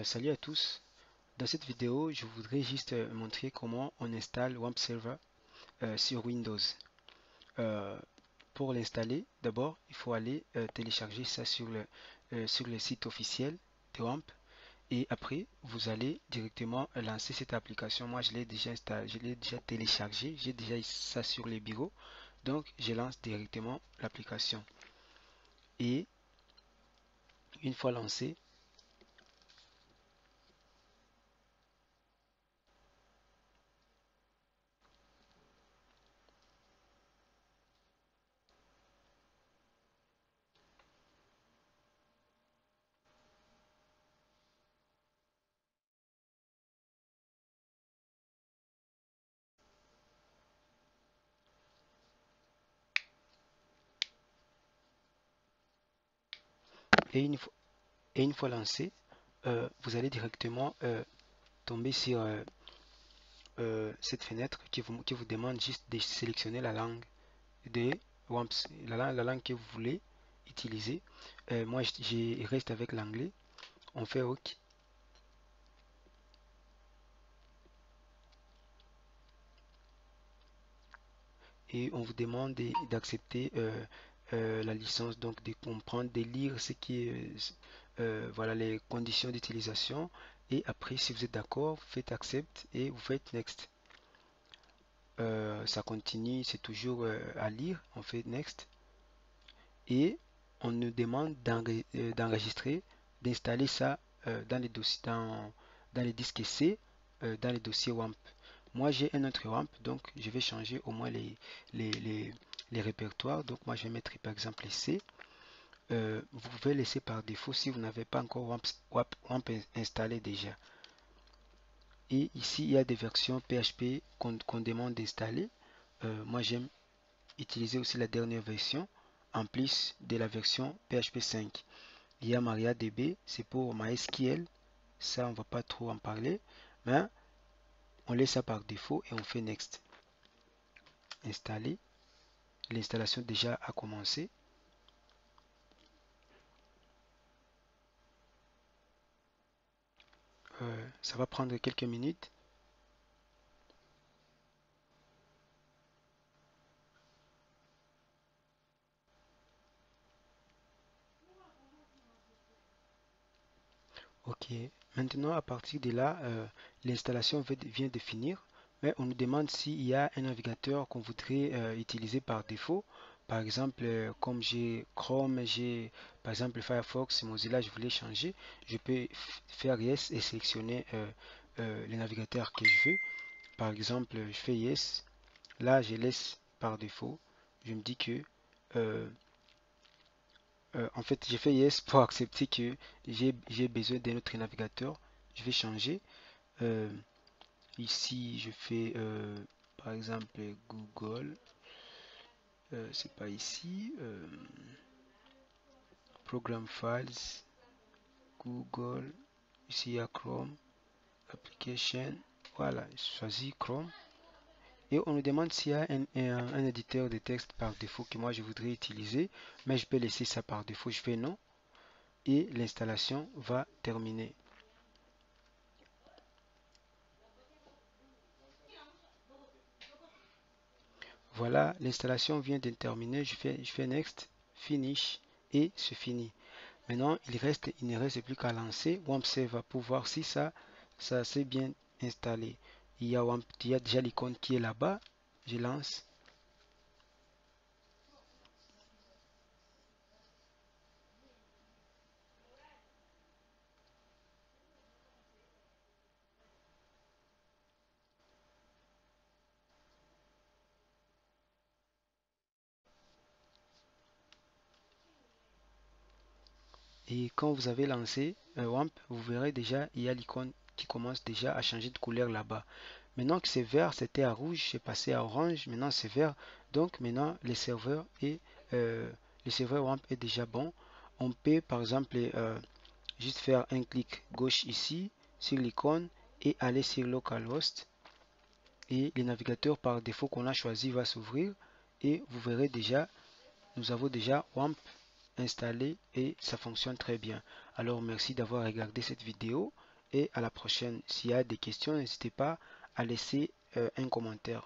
Salut à tous. Dans cette vidéo, je voudrais juste montrer comment on installe WAMP Server sur Windows. Euh, pour l'installer, d'abord, il faut aller télécharger ça sur le site officiel de WAMP. Et après, vous allez directement lancer cette application. Moi, je l'ai déjà installé, je l'ai déjà téléchargé. J'ai déjà ça sur les bureaux. Donc, je lance directement l'application. Et une fois lancé, et une fois lancé, vous allez directement tomber sur cette fenêtre qui vous demande juste de sélectionner la langue de WAMPS, la langue que vous voulez utiliser. Moi, je reste avec l'anglais. On fait OK. Et on vous demande d'accepter la licence, donc de comprendre, de lire ce qui est, voilà, les conditions d'utilisation. Et après, si vous êtes d'accord, vous faites Accept et vous faites Next. Ça continue, c'est toujours à lire. On fait Next. Et on nous demande d'enregistrer, d'installer ça dans les dossiers, dans les disques C, dans les dossiers WAMP. Moi, j'ai un autre WAMP, donc je vais changer au moins les, les, les répertoires. Donc, moi, je vais mettre par exemple C. Vous pouvez laisser par défaut si vous n'avez pas encore WAMP installé déjà. Et ici, il y a des versions PHP qu'on demande d'installer. Moi, j'aime utiliser aussi la dernière version en plus de la version PHP 5. Il y a MariaDB, c'est pour MySQL, ça on va pas trop en parler, mais on laisse ça par défaut et on fait Next. Installer, l'installation déjà a commencé. Ça va prendre quelques minutes. Ok, maintenant à partir de là, l'installation vient de finir, mais on nous demande s'il y a un navigateur qu'on voudrait utiliser par défaut. Par exemple, comme j'ai Chrome, j'ai par exemple Firefox, Mozilla, je voulais changer, je peux faire Yes et sélectionner le navigateur que je veux. Par exemple, je fais Yes, là je laisse par défaut, je me dis que euh, en fait, j'ai fait yes pour accepter que j'ai besoin d'un autre navigateur. Je vais changer. Euh, Ici, je fais par exemple Google. C'est pas ici. Program Files, Google. Ici, il y a Chrome, Application. Voilà, je choisis Chrome. Et on nous demande s'il y a un éditeur de texte par défaut que moi je voudrais utiliser. Mais je peux laisser ça par défaut. Je fais non. Et l'installation va terminer. Voilà, l'installation vient de terminer. Je fais Next, Finish et c'est fini. Maintenant, il ne reste plus qu'à lancer WAMP Server pour voir si ça s'est bien installé. Il y a déjà l'icône qui est là-bas. Je lance. Et quand vous avez lancé WAMP, vous verrez déjà, il y a l'icône qui commence déjà à changer de couleur là-bas. Maintenant que c'est vert, c'était à rouge, c'est passé à orange, maintenant c'est vert. Donc maintenant, euh, le serveur WAMP est déjà bon. On peut par exemple juste faire un clic gauche ici sur l'icône et aller sur localhost et le navigateur par défaut qu'on a choisi va s'ouvrir et vous verrez déjà, nous avons déjà WAMP installé et ça fonctionne très bien. Alors merci d'avoir regardé cette vidéo et à la prochaine. S'il y a des questions, n'hésitez pas à laisser un commentaire.